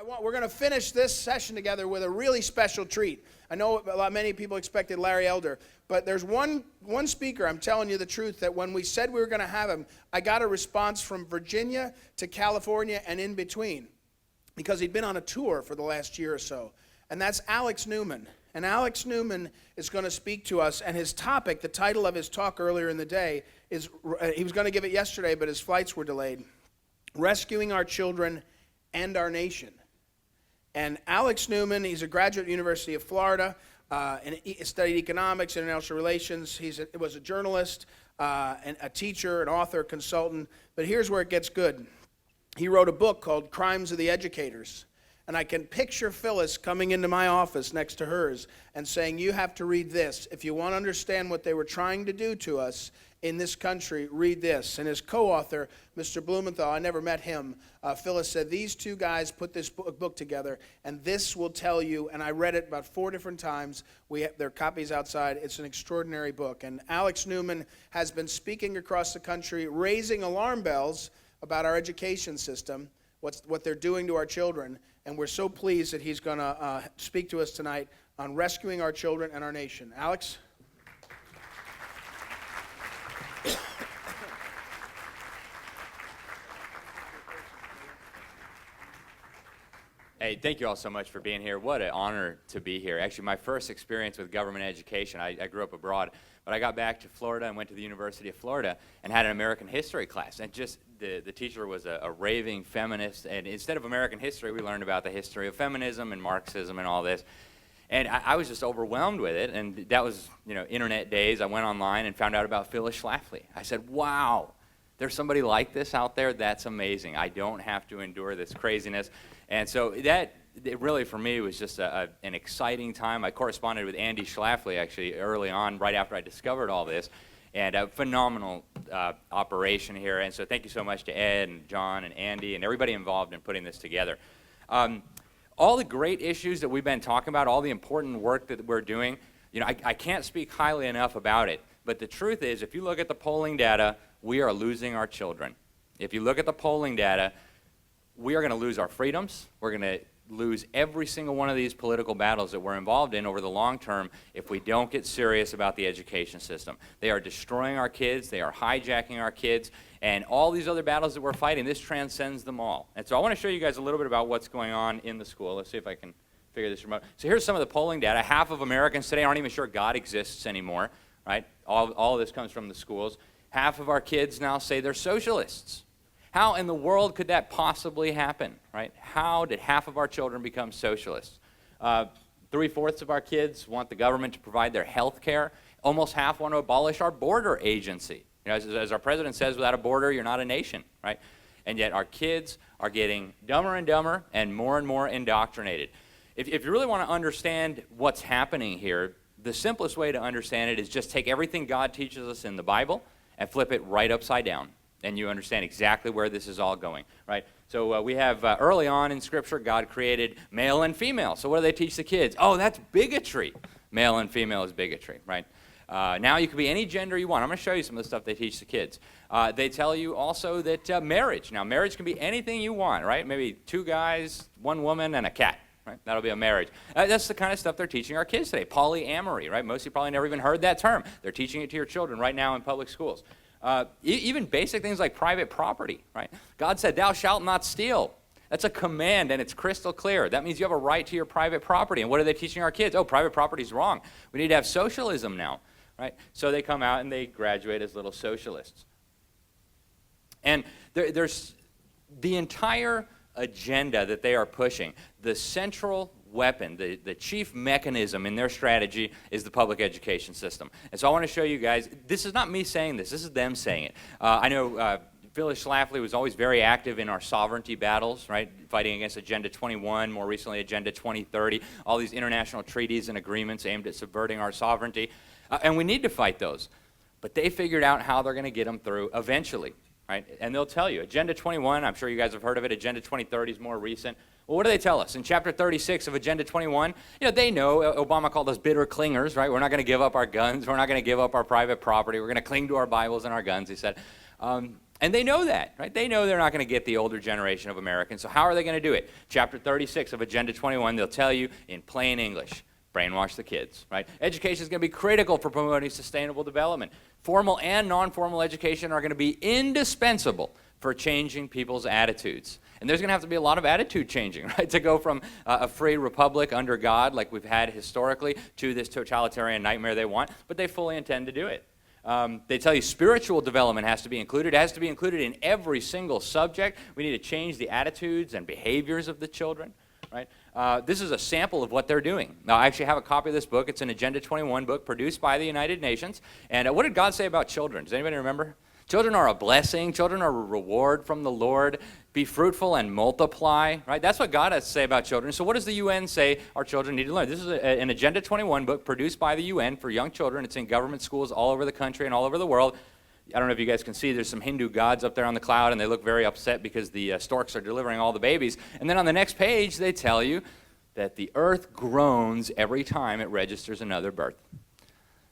We're going to finish this session together with a really special treat. I know many people expected Larry Elder, but there's one speaker, I'm telling you the truth, that when we said we were going to have him, I got a response from Virginia to California and in between, because he'd been on a tour for the last year or so. And that's Alex Newman. And Alex Newman is going to speak to us, and his topic, the title of his talk earlier in the day, is, he was going to give it yesterday, but his flights were delayed, Rescuing Our Children and Our Nation. And Alex Newman, he's a graduate at the University of Florida, and he studied economics, international relations. He was a journalist, and a teacher, an author, consultant. But here's where it gets good. He wrote a book called Crimes of the Educators. And I can picture PHYLLIS coming into my office next to hers and saying, you have to read this. If you want to understand what they were trying to do to us in this country, read this. And his co-author, Mr. Blumenthal, I never met him, PHYLLIS said, these two guys put this book together, and this will tell you, and I read it about 4 different times. There are copies outside. It's an extraordinary book. And Alex Newman has been speaking across the country, raising alarm bells about our education system, what they're doing to our children. And we're so pleased that he's going to speak to us tonight on rescuing our children and our nation. Alex? Hey, thank you all so much for being here. What an honor to be here. Actually, my first experience with government education, I grew up abroad, but I got back to Florida and went to the University of Florida and had an American history class. And just the teacher was a raving feminist, and instead of American history, we learned about the history of feminism and Marxism and all this. And I was just overwhelmed with it, and that was, internet days. I went online and found out about SCHLAFLY. I said, wow, there's somebody like this out there? That's amazing. I don't have to endure this craziness. And so it really, for me, was just an exciting time. I corresponded with Andy SCHLAFLY, actually, early on, right after I discovered all this. And a phenomenal operation here. And so thank you so much to Ed and John and Andy and everybody involved in putting this together. All the great issues that we've been talking about, all the important work that we're doing, I can't speak highly enough about it. But the truth is, if you look at the polling data, we are losing our children. If you look at the polling data, we are going to lose our freedoms. We're going to lose every single one of these political battles that we're involved in over the long term if we don't get serious about the education system. They are destroying our kids. They are hijacking our kids. And all these other battles that we're fighting, this transcends them all. And so I want to show you guys a little bit about what's going on in the school. Let's see if I can figure this remote. So here's some of the polling data. Half of Americans today aren't even sure God exists anymore, right? All of this comes from the schools. Half of our kids now say they're socialists. How in the world could that possibly happen, right? How did half of our children become socialists? 3/4 of our kids want the government to provide their health care. Almost half want to abolish our border agency. As our president says, without a border, you're not a nation, right? And yet our kids are getting dumber and dumber and more indoctrinated. If you really want to understand what's happening here, the simplest way to understand it is just take everything God teaches us in the Bible and flip it right upside down. And you understand exactly where this is all going, right? So we have early on in Scripture, God created male and female. So what do they teach the kids? Oh, that's bigotry. Male and female is bigotry, right? Now you can be any gender you want. I'm going to show you some of the stuff they teach the kids. They tell you also that marriage. Now marriage can be anything you want, right? Maybe 2 guys, 1 woman, and a cat. Right? That'll be a marriage. That's the kind of stuff they're teaching our kids today. Polyamory, right? Most of you probably never even heard that term. They're teaching it to your children right now in public schools. Even basic things like private property, right? God said, thou shalt not steal. That's a command, and it's crystal clear. That means you have a right to your private property. And what are they teaching our kids? Oh, private property is wrong. We need to have socialism now, right? So they come out and they graduate as little socialists. And there's the entire agenda that they are pushing. The central weapon, the chief mechanism in their strategy is the public education system. And so I want to show you guys, this is not me saying this is them saying it. I know Phyllis SCHLAFLY was always very active in our sovereignty battles, right? Fighting against Agenda 21, more recently Agenda 2030, all these international treaties and agreements aimed at subverting our sovereignty. And we need to fight those. But they figured out how they're going to get them through eventually, right? And they'll tell you, Agenda 21, I'm sure you guys have heard of it, Agenda 2030 is more recent. Well, what do they tell us? In Chapter 36 of Agenda 21, they know, Obama called us bitter clingers, right? We're not going to give up our guns. We're not going to give up our private property. We're going to cling to our Bibles and our guns, he said. And they know that, right? They know they're not going to get the older generation of Americans. So how are they going to do it? Chapter 36 of Agenda 21, they'll tell you in plain English, brainwash the kids, right? Education is going to be critical for promoting sustainable development. Formal and non-formal education are going to be indispensable for changing people's attitudes. And there's going to have to be a lot of attitude changing, right, to go from a free republic under God, like we've had historically, to this totalitarian nightmare they want, but they fully intend to do it. They tell you spiritual development has to be included. It has to be included in every single subject. We need to change the attitudes and behaviors of the children, right? This is a sample of what they're doing. Now, I actually have a copy of this book. It's an Agenda 21 book produced by the United Nations. And what did God say about children? Does anybody remember? Children are a blessing. Children are a reward from the Lord. Be fruitful and multiply, right? That's what God has to say about children. So what does the UN say our children need to learn? This is an Agenda 21 book produced by the UN for young children. It's in government schools all over the country and all over the world. I don't know if you guys can see, there's some Hindu gods up there on the cloud, and they look very upset because the storks are delivering all the babies. And then on the next page, they tell you that the earth groans every time it registers another birth.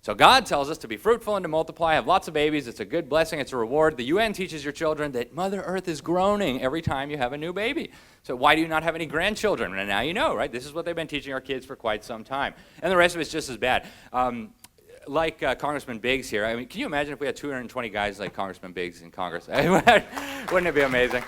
So God tells us to be fruitful and to multiply, have lots of babies. It's a good blessing. It's a reward. The UN teaches your children that Mother Earth is groaning every time you have a new baby. So why do you not have any grandchildren? And now you know, right? This is what they've been teaching our kids for quite some time. And the rest of it's just as bad. Like Congressman Biggs here, I mean, can you imagine if we had 220 guys like Congressman Biggs in Congress? Wouldn't it be amazing?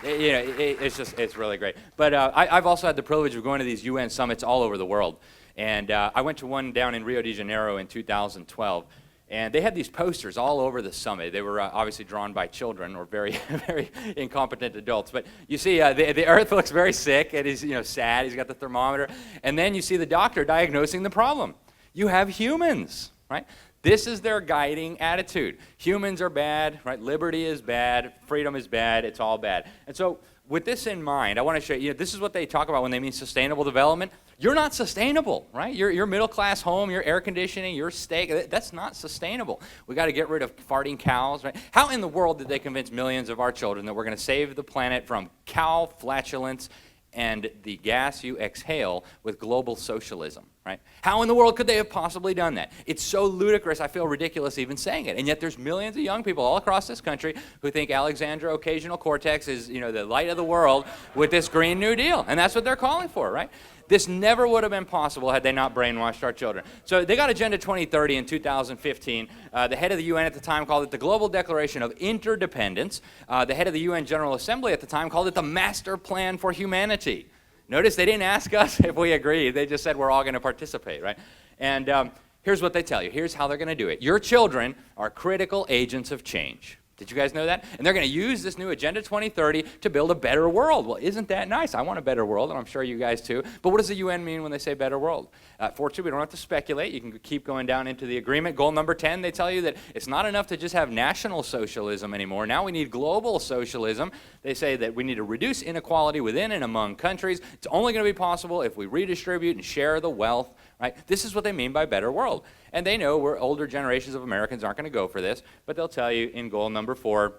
It's really great. But I've also had the privilege of going to these UN summits all over the world. And I went to one down in Rio de Janeiro in 2012. And they had these posters all over the summit. They were obviously drawn by children or very, very incompetent adults. But you see, the Earth looks very sick. It is, sad. He's got the thermometer. And then you see the doctor diagnosing the problem. You have humans, right? This is their guiding attitude. Humans are bad, right? Liberty is bad. Freedom is bad. It's all bad. And so with this in mind, I want to show you, this is what they talk about when they mean sustainable development. You're not sustainable, right? Your middle-class home, your air conditioning, your steak, that's not sustainable. We got to get rid of farting cows, right? How in the world did they convince millions of our children that we're going to save the planet from cow flatulence and the gas you exhale with global socialism, right? How in the world could they have possibly done that? It's so ludicrous, I feel ridiculous even saying it. And yet there's millions of young people all across this country who think Alexandra Occasional-Cortex is, the light of the world with this Green New Deal. And that's what they're calling for, right? This never would have been possible had they not brainwashed our children. So they got Agenda 2030 in 2015. The head of the UN at the time called it the Global Declaration of Interdependence. The head of the UN General Assembly at the time called it the Master Plan for Humanity. Notice they didn't ask us if we agreed. They just said we're all going to participate, right? And here's what they tell you. Here's how they're going to do it. Your children are critical agents of change. Did you guys know that? And they're going to use this new Agenda 2030 to build a better world. Well, isn't that nice? I want a better world, and I'm sure you guys too. But what does the UN mean when they say better world? Fortunately, we don't have to speculate. You can keep going down into the agreement. Goal number 10, they tell you that it's not enough to just have national socialism anymore. Now we need global socialism. They say that we need to reduce inequality within and among countries. It's only going to be possible if we redistribute and share the wealth. Right? This is what they mean by better world. And they know we're older generations of Americans aren't going to go for this, but they'll tell you in goal number 4,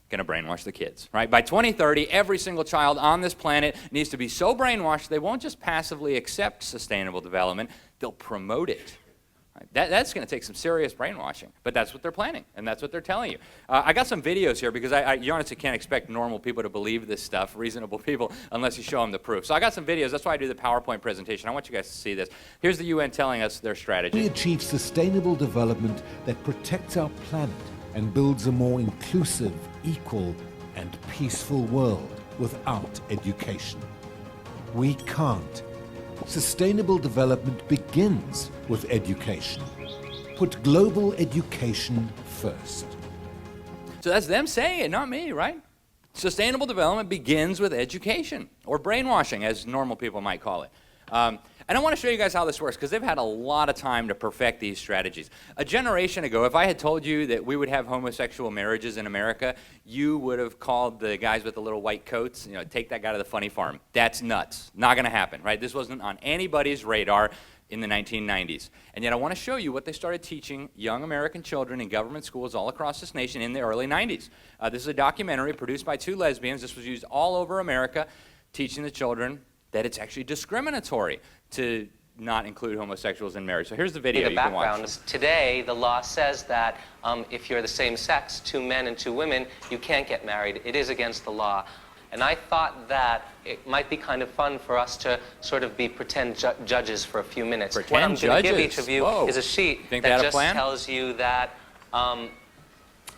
going to brainwash the kids. Right? By 2030, every single child on this planet needs to be so brainwashed they won't just passively accept sustainable development, they'll promote it. Right? That's going to take some serious brainwashing, but that's what they're planning, and that's what they're telling you. I got some videos here because you honestly can't expect normal people to believe this stuff, reasonable people, unless you show them the proof. So I got some videos. That's why I do the PowerPoint presentation. I want you guys to see this. Here's the UN telling us their strategy. We achieve sustainable development that protects our planet and builds a more inclusive, equal, and peaceful world without education. We can't. Sustainable development begins with education. Put global education first. So that's them saying it, not me, right? Sustainable development begins with education, or brainwashing, as normal people might call it. And I want to show you guys how this works, because they've had a lot of time to perfect these strategies. A generation ago, if I had told you that we would have homosexual marriages in America, you would have called the guys with the little white coats, take that guy to the funny farm. That's nuts. Not going to happen, right? This wasn't on anybody's radar in the 1990s. And yet I want to show you what they started teaching young American children in government schools all across this nation in the early 90s. This is a documentary produced by 2 lesbians. This was used all over America, teaching the children that it's actually discriminatory to not include homosexuals in marriage. So here's the video The you can background watch. is today the law says that if you're the same sex, 2 men and 2 women, you can't get married. It is against the law. And I thought that it might be kind of fun for us to sort of be pretend judges for a few minutes. Pretend what I'm going to give judges? each of you Whoa. is a sheet Think they that had a just plan? tells you that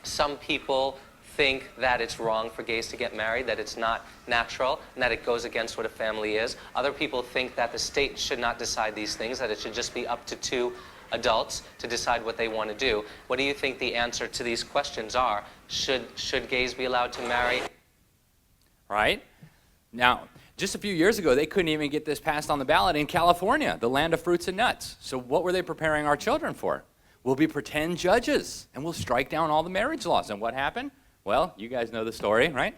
some people think that it's wrong for gays to get married, that it's not natural, and that it goes against what a family is. Other people think that the state should not decide these things, that it should just be up to 2 adults to decide what they want to do. What do you think the answer to these questions are? Should gays be allowed to marry? Right? Now, just a few years ago, they couldn't even get this passed on the ballot in California, the land of fruits and nuts. So what were they preparing our children for? We'll be pretend judges, and we'll strike down all the marriage laws. And what happened? Well, you guys know the story, right?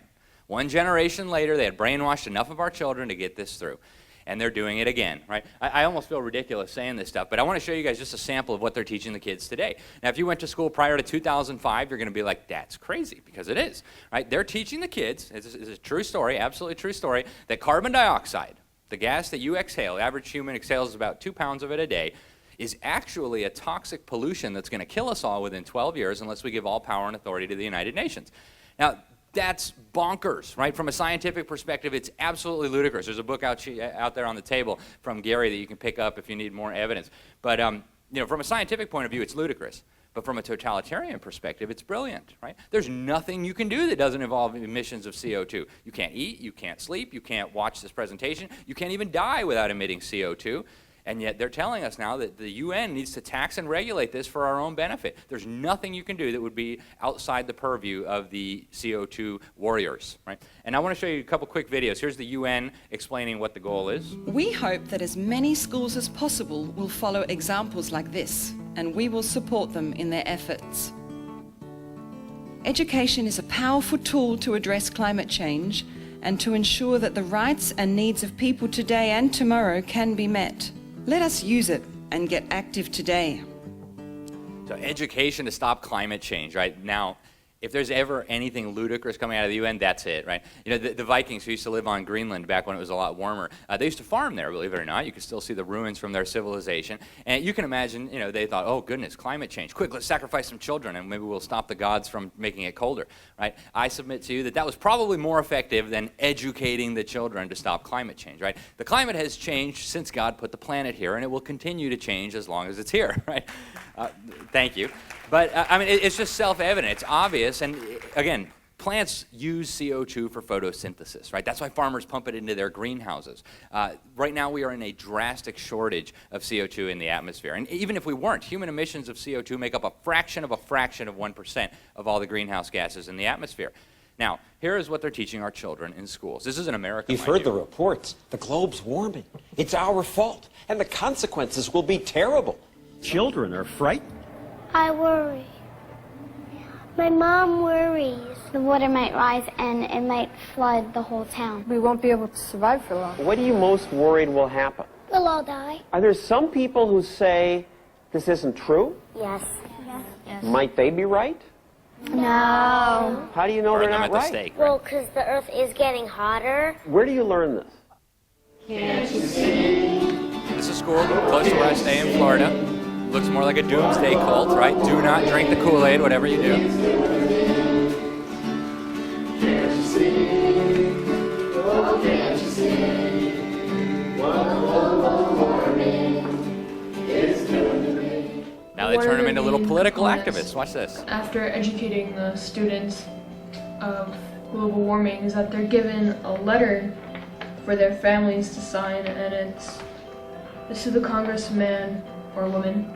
1 generation later, they had brainwashed enough of our children to get this through. And they're doing it again, right? I almost feel ridiculous saying this stuff, but I want to show you guys just a sample of what they're teaching the kids today. Now, if you went to school prior to 2005, you're going to be like, that's crazy, because it is, right? They're teaching the kids, it's a true story, absolutely true story, that carbon dioxide, the gas that you exhale, the average human exhales about 2 pounds of it a day, is actually a toxic pollution that's going to kill us all within 12 years unless we give all power and authority to the United Nations. Now, that's bonkers, right? From a scientific perspective, it's absolutely ludicrous. There's a book out there on the table from Gary that you can pick up if you need more evidence. But you know, from a scientific point of view, it's ludicrous. But from a totalitarian perspective, it's brilliant, right? There's nothing you can do that doesn't involve emissions of CO2. You can't eat, you can't sleep, you can't watch this presentation, you can't even die without emitting CO2. And yet they're telling us now that the UN needs to tax and regulate this for our own benefit. There's nothing you can do that would be outside the purview of the CO2 warriors, right? And I want to show you a couple quick videos. Here's the UN explaining what the goal is. We hope that as many schools as possible will follow examples like this, and we will support them in their efforts. Education is a powerful tool to address climate change and to ensure that the rights and needs of people today and tomorrow can be met. Let us use it and get active today. So education to stop climate change, right? Now, if there's ever anything ludicrous coming out of the UN, that's it, right? You know, the Vikings who used to live on Greenland back when it was a lot warmer, they used to farm there, believe it or not. You can still see the ruins from their civilization. And you can imagine, you know, they thought, oh goodness, climate change. Quick, let's sacrifice some children and maybe we'll stop the gods from making it colder, right? I submit to you that that was probably more effective than educating the children to stop climate change, right? The climate has changed since God put the planet here, and it will continue to change as long as it's here, right? Thank you. But, I mean, it's just self-evident. It's obvious. And, again, plants use CO2 for photosynthesis, right? That's why farmers pump it into their greenhouses. Right now, we are in a drastic shortage of CO2 in the atmosphere. And even if we weren't, human emissions of CO2 make up a fraction of 1% of all the greenhouse gases in the atmosphere. Now, here is what they're teaching our children in schools. This is an American You've heard the reports. The globe's warming. It's our fault. And the consequences will be terrible. Children are frightened. I worry. My mom worries. The water might rise and it might flood the whole town. We won't be able to survive for long. What are you most worried will happen? We'll all die. Are there some people who say this isn't true? Yes. Yes. Might they be right? No. How do you know Burn they're them not at the right? stake, Well, because the earth is getting hotter. Where do you learn this? This is a school close to where I stay in Florida. Looks more like a doomsday cult, right? Do not drink the Kool-Aid, whatever you do. Can't you see? Oh, can't you see what global warming is doing to me? Now they turn them into little political activists. Watch this. After educating the students of global warming is that they're given a letter for their families to sign, and this is the congressman or woman.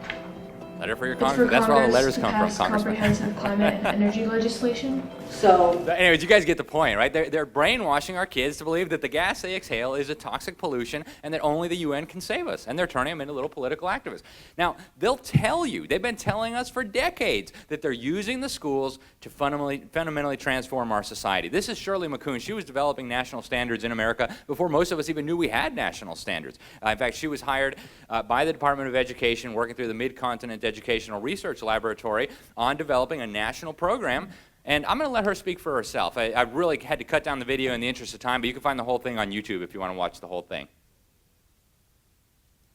Letter for your congressman. That's where all the letters come from, Congressman. Comprehensive climate and energy legislation. So, anyways, you guys get the point, right? They're brainwashing our kids to believe that the gas they exhale is a toxic pollution and that only the UN can save us. And they're turning them into little political activists. Now, they'll tell you, they've been telling us for decades, that they're using the schools to fundamentally transform our society. This is Shirley McCoon. She was developing national standards in America before most of us even knew we had national standards. In fact, she was hired by the Department of Education, working through the Mid-Continent Educational Research Laboratory on developing a national program. And I'm going to let her speak for herself. I really had to cut down the video in the interest of time, but you can find the whole thing on YouTube if you want to watch the whole thing.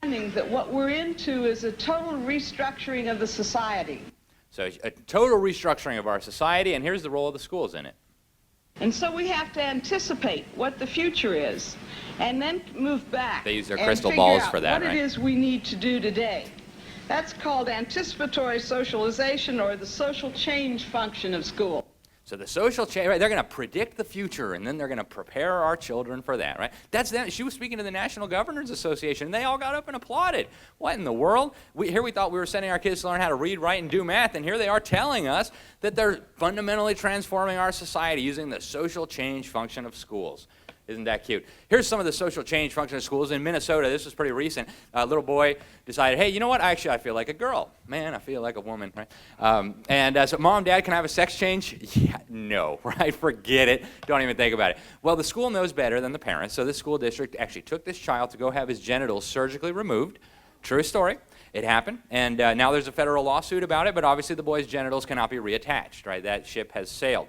That what we're into is a total restructuring of the society. So a total restructuring of our society, and here's the role of the schools in it. And so we have to anticipate what the future is, and then move back. They use their crystal balls for that, what right? it is we need to do today. That's called anticipatory socialization, or the social change function of school. So the social change, right, they're going to predict the future, and then they're going to prepare our children for that, right? That's that. She was speaking to the National Governors Association, and they all got up and applauded. What in the world? Here we thought we were sending our kids to learn how to read, write, and do math, and here they are telling us that they're fundamentally transforming our society using the social change function of schools. Isn't that cute? Here's some of the social change function of schools. In Minnesota, this was pretty recent. A little boy decided, hey, you know what? Actually, I feel like a girl. Man, I feel like a woman, right? So, Mom, Dad, can I have a sex change? Yeah, no, right? Forget it. Don't even think about it. Well, the school knows better than the parents, so this school district actually took this child to go have his genitals surgically removed. True story. It happened, and now there's a federal lawsuit about it, but obviously the boy's genitals cannot be reattached, right? That ship has sailed.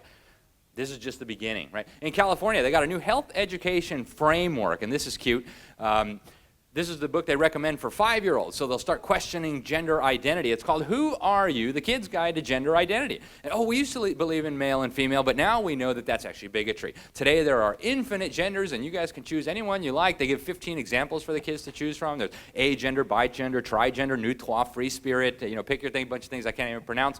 This is just the beginning, right? In California, they got a new health education framework, and this is cute. This is the book they recommend for 5-year-olds, so they'll start questioning gender identity. It's called Who Are You? The Kid's Guide to Gender Identity. And, we used to believe in male and female, but now we know that that's actually bigotry. Today, there are infinite genders, and you guys can choose any one you like. They give 15 examples for the kids to choose from. There's agender, bigender, trigender, new trois, free spirit, pick your thing, bunch of things I can't even pronounce.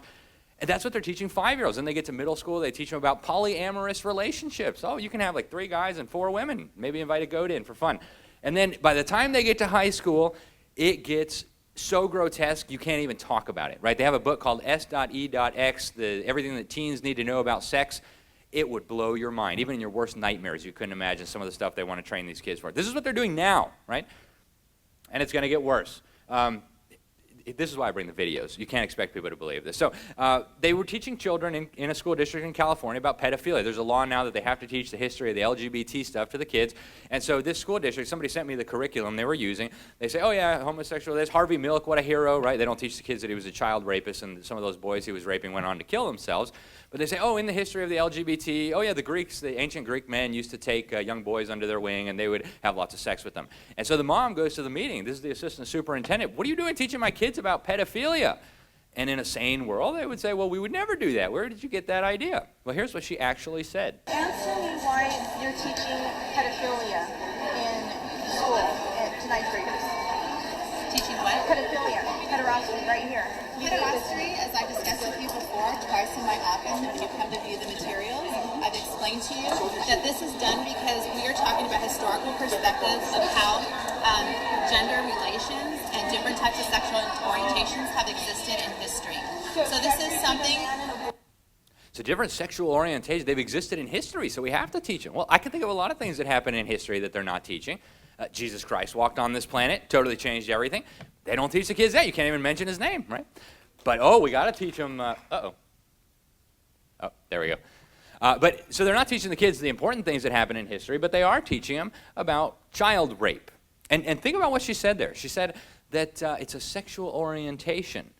And that's what they're teaching 5-year-olds. Then they get to middle school, they teach them about polyamorous relationships. Oh, you can have like 3 guys and 4 women. Maybe invite a goat in for fun. And then by the time they get to high school, it gets so grotesque you can't even talk about it, right? They have a book called S.E.X, Everything That Teens Need to Know About Sex. It would blow your mind. Even in your worst nightmares, you couldn't imagine some of the stuff they want to train these kids for. This is what they're doing now, right? And it's going to get worse. This is why I bring the videos. You can't expect people to believe this. So they were teaching children in a school district in California about pedophilia. There's a law now that they have to teach the history of the LGBT stuff to the kids. And so this school district, somebody sent me the curriculum they were using. They say, oh yeah, homosexual, there's Harvey Milk, what a hero, right? They don't teach the kids that he was a child rapist and some of those boys he was raping went on to kill themselves. But they say, oh, in the history of the LGBT, oh yeah, the Greeks, the ancient Greek men used to take young boys under their wing and they would have lots of sex with them. And so the mom goes to the meeting. This is the assistant superintendent. What are you doing teaching my kids about pedophilia? And in a sane world, they would say, well, we would never do that. Where did you get that idea? Well, here's what she actually said. Answer me why you're teaching pedophilia in school to 9th graders. Teaching what? Pedophilia. Pederasty, right here. Pederasty, as I've discussed with you before, twice in my office when you come to view the materials, I've explained to you that this is done because we are talking about historical perspectives of how gender relations and different types of sexual orientations have existed in history. So this is something... So different sexual orientations, they've existed in history, so we have to teach them. Well, I can think of a lot of things that happen in history that they're not teaching. Jesus Christ walked on this planet, totally changed everything. They don't teach the kids that. You can't even mention his name, right? But, we got to teach them, Oh, there we go. So they're not teaching the kids the important things that happen in history, but they are teaching them about child rape. And think about what she said there. She said that it's a sexual orientation.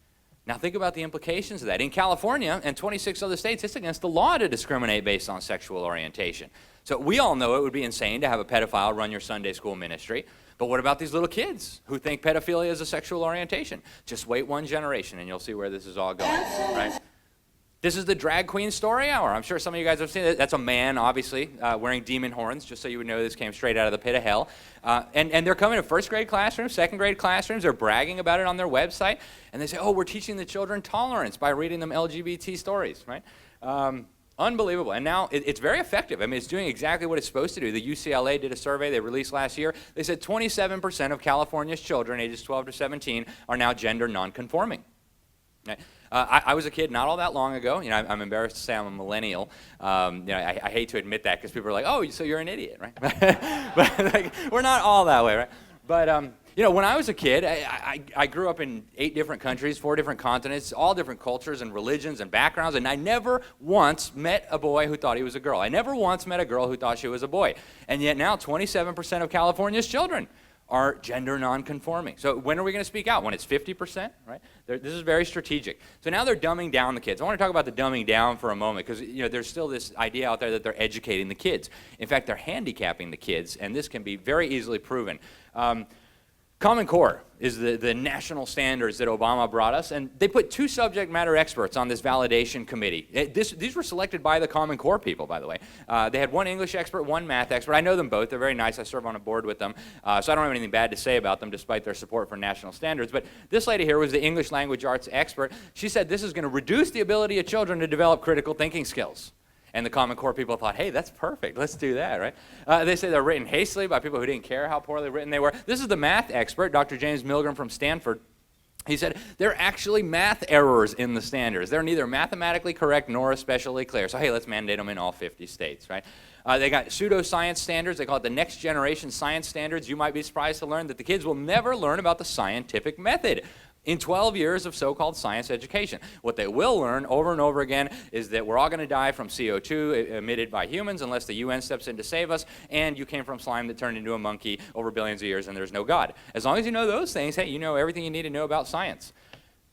Now think about the implications of that. In California and 26 other states, it's against the law to discriminate based on sexual orientation. So we all know it would be insane to have a pedophile run your Sunday school ministry. But what about these little kids who think pedophilia is a sexual orientation? Just wait one generation and you'll see where this is all going, right? This is the Drag Queen Story Hour. I'm sure some of you guys have seen it. That's a man, obviously, wearing demon horns, just so you would know this came straight out of the pit of hell. And they're coming to first grade classrooms, second grade classrooms. They're bragging about it on their website. And they say, we're teaching the children tolerance by reading them LGBT stories, right? Unbelievable. And now it's very effective. I mean, it's doing exactly what it's supposed to do. The UCLA did a survey they released last year. They said 27% of California's children, ages 12 to 17, are now gender nonconforming. Right? I was a kid not all that long ago. I'm embarrassed to say I'm a millennial. I hate to admit that because people are like, oh, so you're an idiot, right? But we're not all that way, right? But when I was a kid, I grew up in 8 different countries, 4 different continents, all different cultures and religions and backgrounds, and I never once met a boy who thought he was a girl. I never once met a girl who thought she was a boy. And yet now 27% of California's children are gender nonconforming. So when are we going to speak out? When it's 50%, right? This is very strategic. So now they're dumbing down the kids. I want to talk about the dumbing down for a moment because there's still this idea out there that they're educating the kids. In fact, they're handicapping the kids, and this can be very easily proven. Common Core is the national standards that Obama brought us, and they put 2 subject matter experts on this validation committee. These were selected by the Common Core people, by the way. They had 1 English expert, 1 math expert. I know them both. They're very nice. I serve on a board with them, so I don't have anything bad to say about them despite their support for national standards. But this lady here was the English language arts expert. She said this is going to reduce the ability of children to develop critical thinking skills. And the Common Core people thought, hey, that's perfect. Let's do that, right? They say they're written hastily by people who didn't care how poorly written they were. This is the math expert, Dr. James Milgram from Stanford. He said, there are actually math errors in the standards. They're neither mathematically correct nor especially clear. So, hey, let's mandate them in all 50 states, right? They got pseudoscience standards. They call it the next generation science standards. You might be surprised to learn that the kids will never learn about the scientific method in 12 years of so-called science education. What they will learn over and over again is that we're all going to die from CO2 emitted by humans unless the UN steps in to save us, and you came from slime that turned into a monkey over billions of years and there's no God. As long as you know those things, hey, you know everything you need to know about science.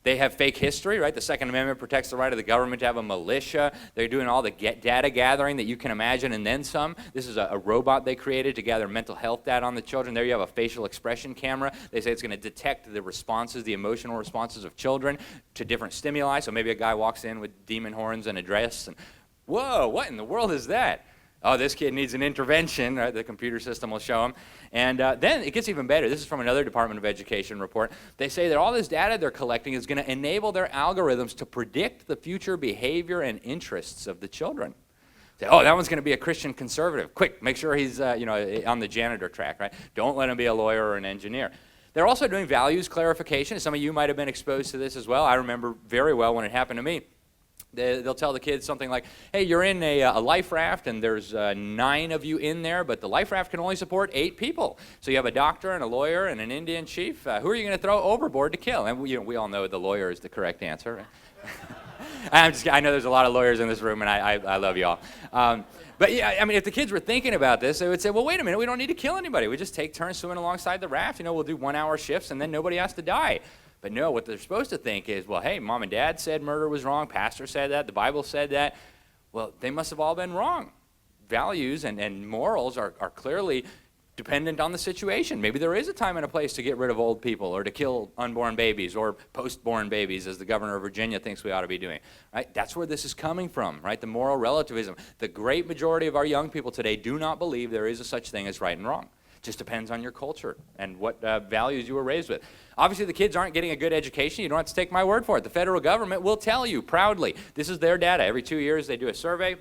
They have fake history, right? The Second Amendment protects the right of the government to have a militia. They're doing all the data gathering that you can imagine and then some. This is a robot they created to gather mental health data on the children. There you have a facial expression camera. They say it's going to detect the responses, the emotional responses of children to different stimuli. So maybe a guy walks in with demon horns and a dress and, whoa, what in the world is that? Oh, this kid needs an intervention, right? The computer system will show him. And then it gets even better. This is from another Department of Education report. They say that all this data they're collecting is going to enable their algorithms to predict the future behavior and interests of the children. Say, oh, that one's going to be a Christian conservative. Quick, make sure he's on the janitor track, right? Don't let him be a lawyer or an engineer. They're also doing values clarification. Some of you might have been exposed to this as well. I remember very well when it happened to me. They'll tell the kids something like, hey, you're in a life raft and there's 9 of you in there, but the life raft can only support 8 people. So you have a doctor and a lawyer and an Indian chief. Who are you going to throw overboard to kill? And we all know the lawyer is the correct answer. Right? I know there's a lot of lawyers in this room, and I love you all. But yeah, I mean, if the kids were thinking about this, they would say, well, wait a minute, we don't need to kill anybody. We just take turns swimming alongside the raft. We'll do 1-hour shifts, and then nobody has to die. But no, what they're supposed to think is, well, hey, mom and dad said murder was wrong, pastor said that, the Bible said that. Well, they must have all been wrong. Values and morals are clearly dependent on the situation. Maybe there is a time and a place to get rid of old people or to kill unborn babies or post-born babies, as the governor of Virginia thinks we ought to be doing. Right? That's where this is coming from, right? The moral relativism. The great majority of our young people today do not believe there is a such thing as right and wrong. Just depends on your culture and what values you were raised with. Obviously, the kids aren't getting a good education. You don't have to take my word for it. The federal government will tell you proudly. This is their data. Every 2 years, they do a survey.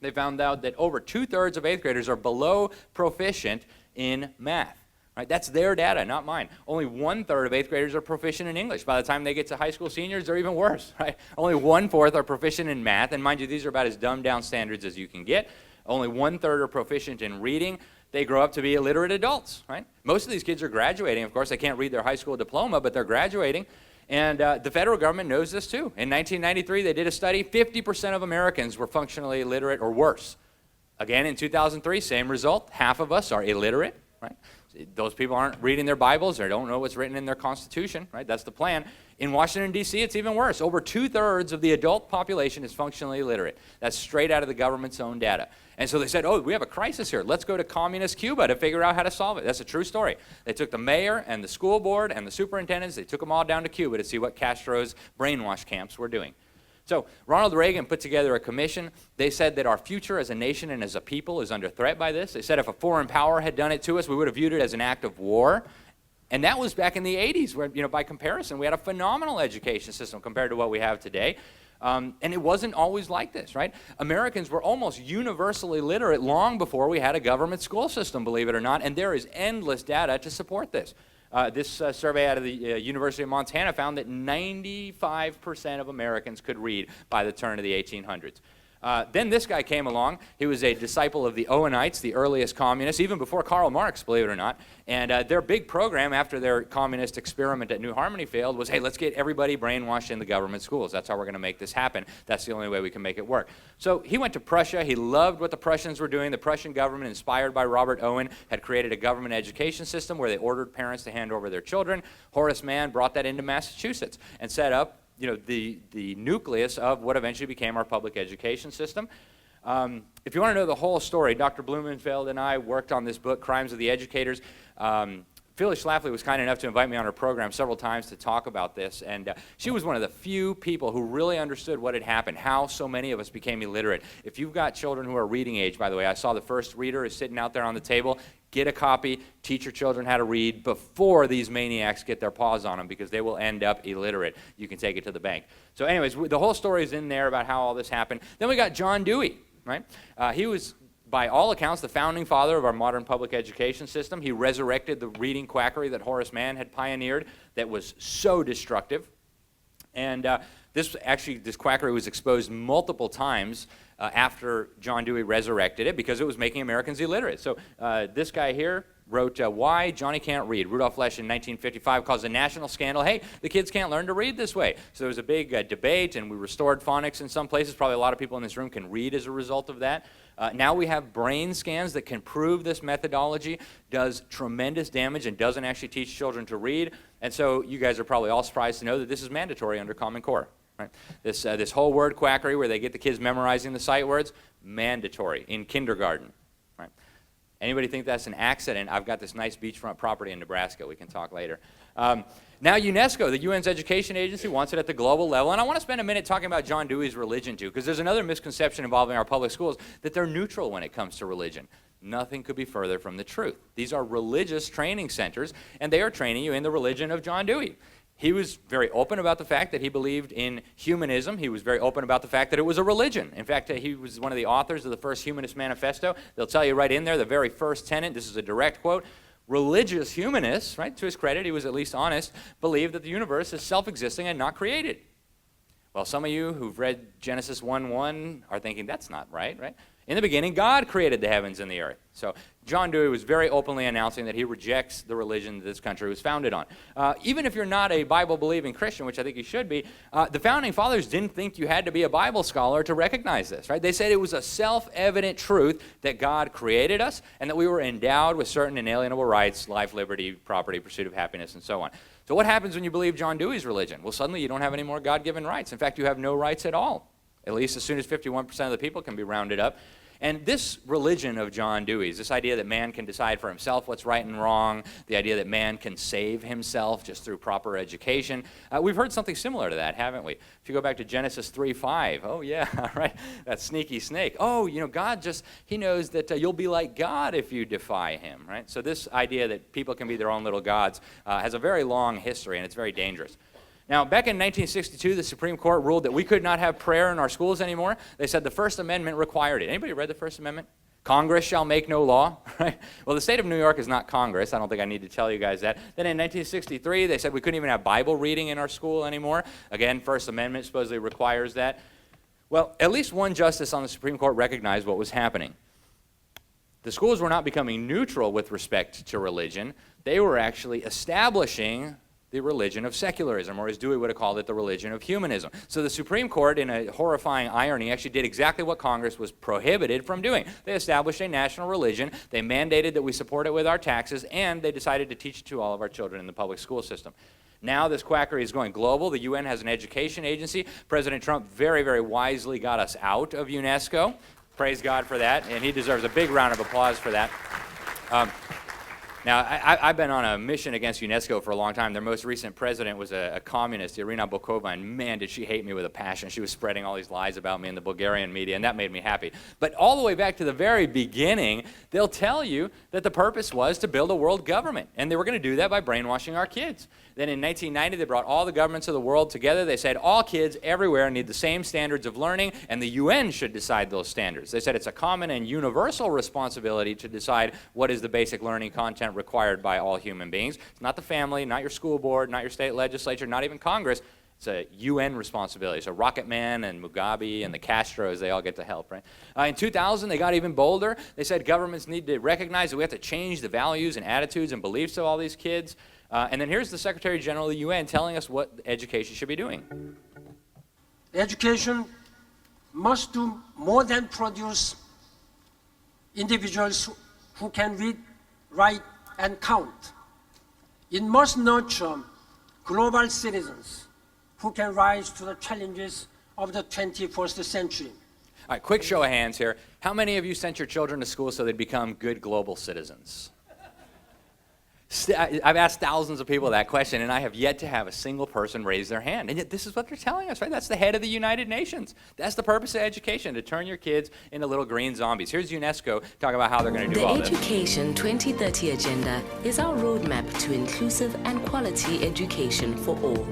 They found out that over 2/3 of 8th graders are below proficient in math. Right? That's their data, not mine. Only 1/3 of 8th graders are proficient in English. By the time they get to high school seniors, they're even worse. Right? Only 1/4 are proficient in math. And mind you, these are about as dumbed down standards as you can get. Only 1/3 are proficient in reading. They grow up to be illiterate adults, right? Most of these kids are graduating. Of course, they can't read their high school diploma, but they're graduating. And the federal government knows this too. In 1993, they did a study. 50% of Americans were functionally illiterate or worse. Again, in 2003, same result. Half of us are illiterate, right? Those people aren't reading their Bibles or don't know what's written in their Constitution, right? That's the plan. In Washington, D.C., it's even worse. Over 2/3 of the adult population is functionally illiterate. That's straight out of the government's own data. And so they said, oh, we have a crisis here. Let's go to communist Cuba to figure out how to solve it. That's a true story. They took the mayor and the school board and the superintendents. They took them all down to Cuba to see what Castro's brainwash camps were doing. So Ronald Reagan put together a commission. They said that our future as a nation and as a people is under threat by this. They said if a foreign power had done it to us, we would have viewed it as an act of war. And that was back in the 80s, where, by comparison, we had a phenomenal education system compared to what we have today. And it wasn't always like this, right? Americans were almost universally literate long before we had a government school system, believe it or not, and there is endless data to support this. This survey out of the University of Montana found that 95% of Americans could read by the turn of the 1800s. Then this guy came along. He was a disciple of the Owenites, the earliest communists, even before Karl Marx, believe it or not. And their big program after their communist experiment at New Harmony failed was, hey, let's get everybody brainwashed in the government schools. That's how we're going to make this happen. That's the only way we can make it work. So he went to Prussia. He loved what the Prussians were doing. The Prussian government, inspired by Robert Owen, had created a government education system where they ordered parents to hand over their children. Horace Mann brought that into Massachusetts and set up the nucleus of what eventually became our public education system. If you want to know the whole story, Dr. Blumenfeld and I worked on this book, Crimes of the Educators. Phyllis Schlafly was kind enough to invite me on her program several times to talk about this, and she was one of the few people who really understood what had happened, how so many of us became illiterate. If you've got children who are reading age, by the way, I saw the first reader is sitting out there on the table. Get a copy, teach your children how to read before these maniacs get their paws on them, because they will end up illiterate. You can take it to the bank. So anyways, the whole story is in there about how all this happened. Then we got John Dewey, right? He was, by all accounts, the founding father of our modern public education system. He resurrected the reading quackery that Horace Mann had pioneered that was so destructive. And this quackery was exposed multiple times after John Dewey resurrected it, because it was making Americans illiterate. So this guy here wrote Why Johnny Can't Read. Rudolph Lesch in 1955 caused a national scandal. Hey, the kids can't learn to read this way. So there was a big debate, and we restored phonics in some places. Probably a lot of people in this room can read as a result of that. Now we have brain scans that can prove this methodology does tremendous damage and doesn't actually teach children to read. And so you guys are probably all surprised to know that this is mandatory under Common Core. Right? This whole word quackery where they get the kids memorizing the sight words, mandatory in kindergarten. Right? Anybody think that's an accident? I've got this nice beachfront property in Nebraska. We can talk later. Now UNESCO, the UN's education agency, wants it at the global level. And I want to spend a minute talking about John Dewey's religion too, because there's another misconception involving our public schools, that they're neutral when it comes to religion. Nothing could be further from the truth. These are religious training centers, and they are training you in the religion of John Dewey. He was very open about the fact that he believed in humanism. He was very open about the fact that it was a religion. In fact, he was one of the authors of the first Humanist Manifesto. They'll tell you right in there, the very first tenet, this is a direct quote, religious humanists, right, to his credit, he was at least honest, believe that the universe is self-existing and not created. Well, some of you who've read Genesis 1:1 are thinking that's not right, right? In the beginning, God created the heavens and the earth. So John Dewey was very openly announcing that he rejects the religion that this country was founded on. Even if you're not a Bible-believing Christian, which I think you should be, the Founding Fathers didn't think you had to be a Bible scholar to recognize this, right? They said it was a self-evident truth that God created us and that we were endowed with certain inalienable rights, life, liberty, property, pursuit of happiness, and so on. So what happens when you believe John Dewey's religion? Well, suddenly you don't have any more God-given rights. In fact, you have no rights at all, at least as soon as 51% of the people can be rounded up. And this religion of John Dewey's, this idea that man can decide for himself what's right and wrong, the idea that man can save himself just through proper education, we've heard something similar to that, haven't we? If you go back to Genesis 3:5, oh yeah, right, that sneaky snake. Oh, you know, God just, he knows that you'll be like God if you defy him, right? So this idea that people can be their own little gods has a very long history, and it's very dangerous. Now, back in 1962, the Supreme Court ruled that we could not have prayer in our schools anymore. They said the First Amendment required it. Anybody read the First Amendment? Congress shall make no law, right? Well, the state of New York is not Congress. I don't think I need to tell you guys that. Then in 1963, they said we couldn't even have Bible reading in our school anymore. Again, First Amendment supposedly requires that. Well, at least one justice on the Supreme Court recognized what was happening. The schools were not becoming neutral with respect to religion. They were actually establishing the religion of secularism, or as Dewey would have called it, the religion of humanism. So the Supreme Court, in a horrifying irony, actually did exactly what Congress was prohibited from doing. They established a national religion, they mandated that we support it with our taxes, and they decided to teach it to all of our children in the public school system. Now this quackery is going global. The UN has an education agency. President Trump very, very wisely got us out of UNESCO. Praise God for that, and he deserves a big round of applause for that. Now, I've been on a mission against UNESCO for a long time. Their most recent president was a communist, Irina Bokova, and man, did she hate me with a passion. She was spreading all these lies about me in the Bulgarian media, and that made me happy. But all the way back to the very beginning, they'll tell you that the purpose was to build a world government, and they were going to do that by brainwashing our kids. Then in 1990, they brought all the governments of the world together. They said all kids everywhere need the same standards of learning, and the UN should decide those standards. They said it's a common and universal responsibility to decide what is the basic learning content required by all human beings. It's not the family, not your school board, not your state legislature, not even Congress. It's a UN responsibility. So Rocket Man and Mugabe and the Castros, they all get to help, right? In 2000, they got even bolder. They said governments need to recognize that we have to change the values and attitudes and beliefs of all these kids. And then here's the Secretary General of the UN telling us what education should be doing. Education must do more than produce individuals who can read, write, and count. It must nurture global citizens who can rise to the challenges of the 21st century. All right, quick show of hands here. How many of you sent your children to school so they'd become good global citizens? I've asked thousands of people that question, and I have yet to have a single person raise their hand. And yet this is what they're telling us, right? That's the head of the United Nations. That's the purpose of education, to turn your kids into little green zombies. Here's UNESCO talking about how they're going to do all this. The Education 2030 Agenda is our roadmap to inclusive and quality education for all.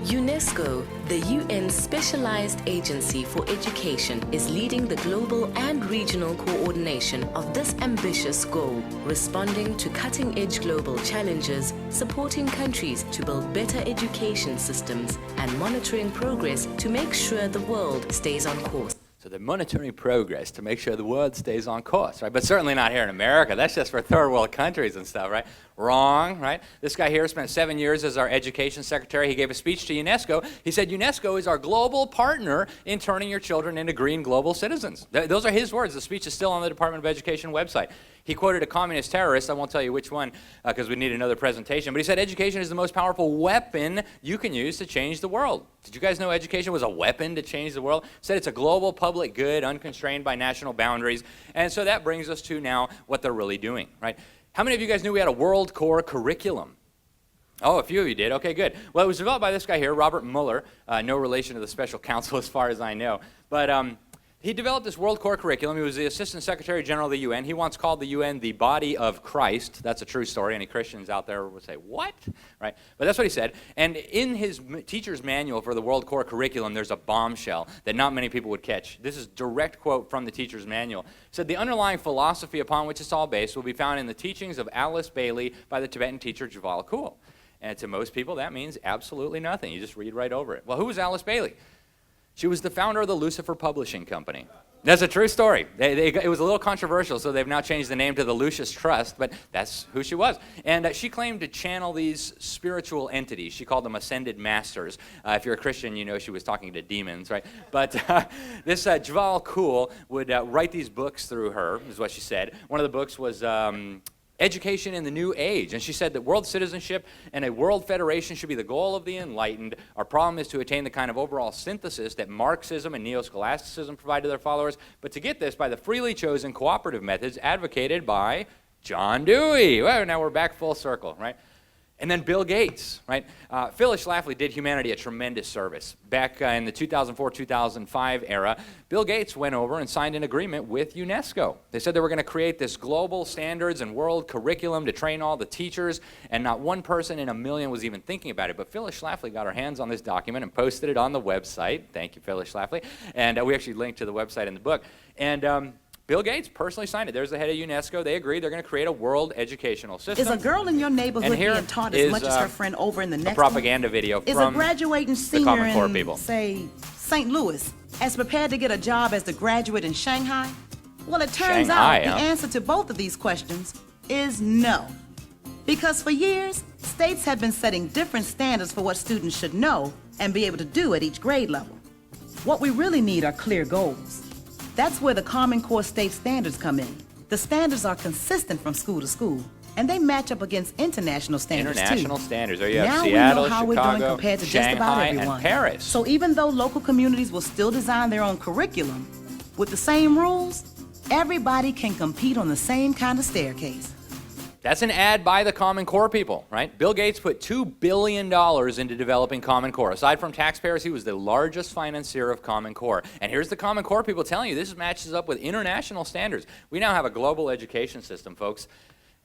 UNESCO, the UN's specialized agency for education, is leading the global and regional coordination of this ambitious goal, responding to cutting-edge global challenges, supporting countries to build better education systems, and monitoring progress to make sure the world stays on course. So they're monitoring progress to make sure the world stays on course, right? But certainly not here in America. That's just for third world countries and stuff, right? Wrong, right? This guy here spent 7 years as our education secretary. He gave a speech to UNESCO. He said, UNESCO is our global partner in turning your children into green global citizens. Those are his words. The speech is still on the Department of Education website. He quoted a communist terrorist. I won't tell you which one because we need another presentation. But he said education is the most powerful weapon you can use to change the world. Did you guys know education was a weapon to change the world? He said it's a global public good, unconstrained by national boundaries. And so that brings us to now what they're really doing, right? How many of you guys knew we had a World Core curriculum? Oh, a few of you did. Okay, good. Well, it was developed by this guy here, Robert Mueller. No relation to the special counsel as far as I know. But he developed this World Core curriculum. He was the Assistant Secretary General of the UN. He once called the UN the body of Christ. That's a true story. Any Christians out there would say, what? Right? But that's what he said. And in his teacher's manual for the World Core curriculum, there's a bombshell that not many people would catch. This is a direct quote from the teacher's manual. It said, the underlying philosophy upon which it's all based will be found in the teachings of Alice Bailey by the Tibetan teacher Djwhal Khul. And to most people, that means absolutely nothing. You just read right over it. Well, who was Alice Bailey? She was the founder of the Lucifer Publishing Company. That's a true story. It was a little controversial, so they've now changed the name to the Lucis Trust, but that's who she was. And she claimed to channel these spiritual entities. She called them ascended masters. If you're a Christian, you know she was talking to demons, right? But this Djwhal Khul would write these books through her, is what she said. One of the books was Education in the New Age. And she said that world citizenship and a world federation should be the goal of the enlightened. Our problem is to attain the kind of overall synthesis that Marxism and neo-scholasticism provide to their followers, but to get this by the freely chosen cooperative methods advocated by John Dewey. Well, now we're back full circle, right? And then Bill Gates, right? PHYLLIS SCHLAFLY did humanity a tremendous service. Back in the 2004-2005 era, Bill Gates went over and signed an agreement with UNESCO. They said they were going to create this global standards and world curriculum to train all the teachers, and not one person in a million was even thinking about it. But PHYLLIS SCHLAFLY got her hands on this document and posted it on the website. Thank you, PHYLLIS SCHLAFLY. And we actually linked to the website in the book. And Bill Gates personally signed it. There's the head of UNESCO. They agreed they're going to create a world educational system. Is a girl in your neighborhood being taught as much as her friend over in the next a propaganda video is from a graduating the senior Common Core in, people. say, St. Louis, as prepared to get a job as the graduate in Shanghai? Well, it turns Shanghai, out the answer to both of these questions is no. Because for years, states have been setting different standards for what students should know and be able to do at each grade level. What we really need are clear goals. That's where the Common Core state standards come in. The standards are consistent from school to school, and they match up against international standards International too. standards. There you have Now Seattle, we know how Chicago, we're doing compared to just about Shanghai, everyone. and Paris. So even though local communities will still design their own curriculum with the same rules, everybody can compete on the same kind of staircase. That's an ad by the Common Core people, right? Bill Gates put $2 billion into developing Common Core. Aside from taxpayers, he was the largest financier of Common Core. And here's the Common Core people telling you this matches up with international standards. We now have a global education system, folks.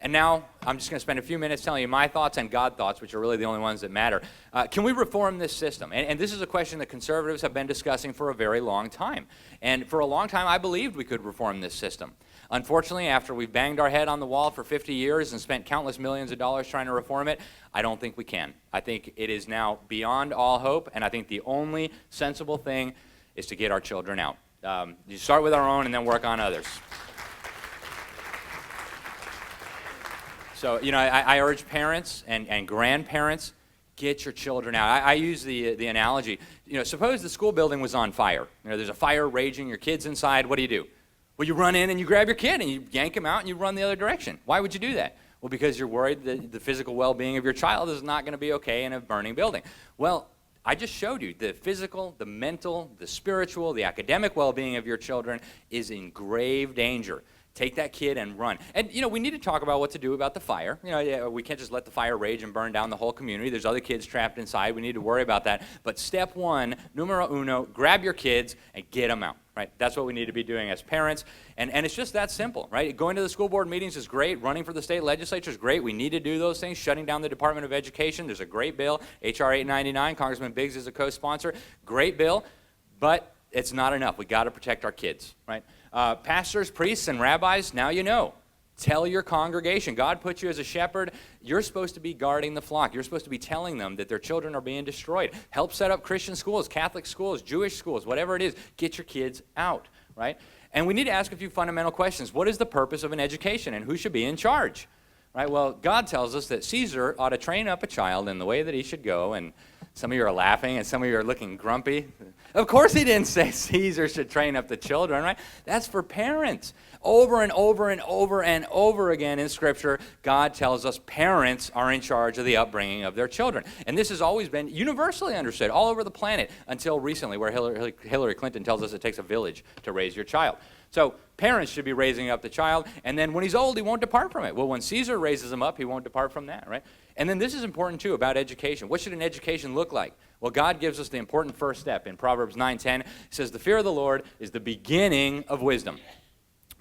And now I'm just going to spend a few minutes telling you my thoughts and God thoughts, which are really the only ones that matter. Can we reform this system? And this is a question that conservatives have been discussing for a very long time. And for a long time, I believed we could reform this system. Unfortunately, after we've banged our head on the wall for 50 years and spent countless millions of dollars trying to reform it, I don't think we can. I think it is now beyond all hope, and I think the only sensible thing is to get our children out. You start with our own and then work on others. So, you know, I urge parents and grandparents, get your children out. I use the analogy, you know, suppose the school building was on fire. You know, there's a fire raging, your kid's inside, what do? Well, you run in and you grab your kid and you yank him out and you run the other direction. Why would you do that? Well, because you're worried that the physical well-being of your child is not going to be okay in a burning building. Well, I just showed you the physical, the mental, the spiritual, the academic well-being of your children is in grave danger. Take that kid and run. And, you know, we need to talk about what to do about the fire. You know, yeah, we can't just let the fire rage and burn down the whole community. There's other kids trapped inside. We need to worry about that. But step one, numero uno, grab your kids and get them out, right? That's what we need to be doing as parents. And it's just that simple, right? Going to the school board meetings is great. Running for the state legislature is great. We need to do those things. Shutting down the Department of Education. There's a great bill, H.R. 899. Congressman Biggs is a co-sponsor. Great bill, but it's not enough. We got to protect our kids, right? Pastors, priests, and rabbis, now you know. Tell your congregation. God put you as a shepherd. You're supposed to be guarding the flock. You're supposed to be telling them that their children are being destroyed. Help set up Christian schools, Catholic schools, Jewish schools, whatever it is. Get your kids out, right? And we need to ask a few fundamental questions. What is the purpose of an education, and who should be in charge? Right? Well, God tells us that Caesar ought to train up a child in the way that he should go, and some of you are laughing, and some of you are looking grumpy. Of course he didn't say Caesar should train up the children, right? That's for parents. Over and over and over and over again in Scripture, God tells us parents are in charge of the upbringing of their children. And this has always been universally understood all over the planet until recently, where Hillary Clinton tells us it takes a village to raise your child. So parents should be raising up the child, and then when he's old, he won't depart from it. Well, when Caesar raises him up, he won't depart from that, right? And then this is important, too, about education. What should an education look like? Well, God gives us the important first step. In Proverbs 9:10, he says, the fear of the Lord is the beginning of wisdom.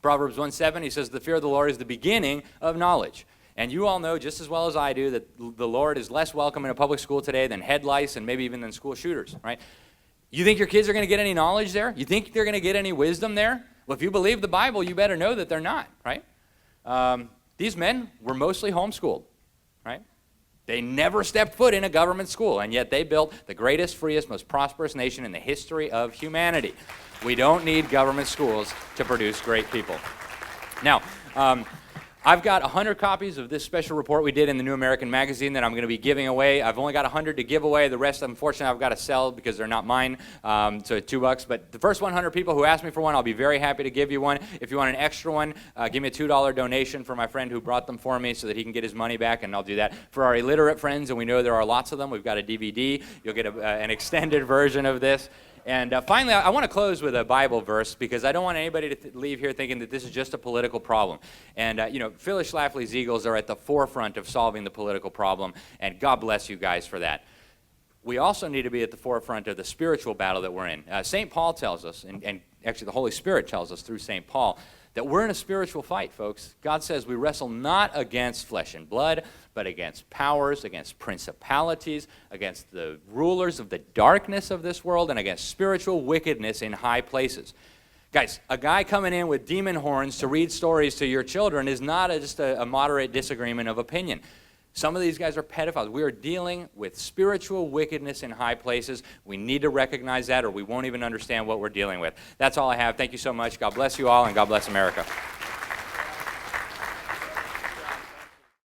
Proverbs 1:7, he says, the fear of the Lord is the beginning of knowledge. And you all know just as well as I do that the Lord is less welcome in a public school today than head lice and maybe even than school shooters, right? You think your kids are going to get any knowledge there? You think they're going to get any wisdom there? Well, if you believe the Bible, you better know that they're not, right? These men were mostly homeschooled, right? They never stepped foot in a government school, and yet they built the greatest, freest, most prosperous nation in the history of humanity. We don't need government schools to produce great people. Now, I've got 100 copies of this special report we did in the New American Magazine that I'm going to be giving away. I've only got 100 to give away. The rest, unfortunately, I've got to sell because they're not mine, so $2. But the first 100 people who ask me for one, I'll be very happy to give you one. If you want an extra one, give me a $2 donation for my friend who brought them for me so that he can get his money back, and I'll do that. For our illiterate friends, and we know there are lots of them, we've got a DVD. You'll get an extended version of this. And finally, I want to close with a Bible verse because I don't want anybody to leave here thinking that this is just a political problem. And, you know, Phyllis Schlafly's Eagles are at the forefront of solving the political problem, and God bless you guys for that. We also need to be at the forefront of the spiritual battle that we're in. St. Paul tells us, and actually the Holy Spirit tells us through St. Paul, that we're in a spiritual fight, folks. God says we wrestle not against flesh and blood, but against powers, against principalities, against the rulers of the darkness of this world, and against spiritual wickedness in high places. Guys, a guy coming in with demon horns to read stories to your children is not just a moderate disagreement of opinion. Some of these guys are pedophiles. We are dealing with spiritual wickedness in high places. We need to recognize that or we won't even understand what we're dealing with. That's all I have. Thank you so much. God bless you all, and God bless America.